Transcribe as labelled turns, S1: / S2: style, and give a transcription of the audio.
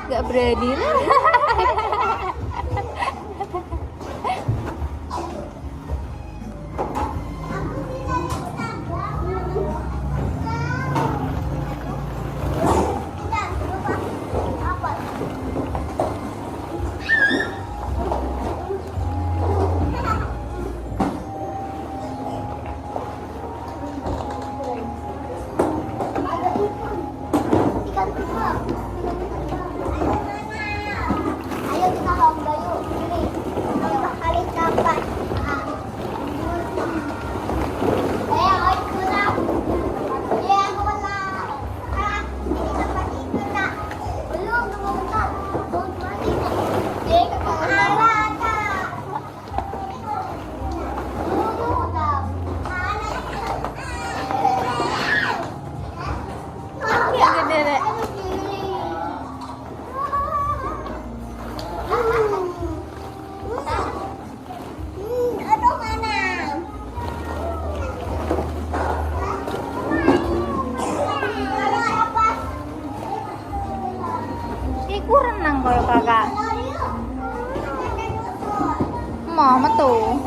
S1: Gak berani.
S2: Ayo kita lomba yuk. Ini lomba kali kapan? Ayo kurang. Iya aku menang. Ini tempat itu nak. Belum bentar. Jadi kalah kak.
S1: Yang gede deh.
S2: Aduh mana?
S1: Iku renang kalau kakak. Mau tuh.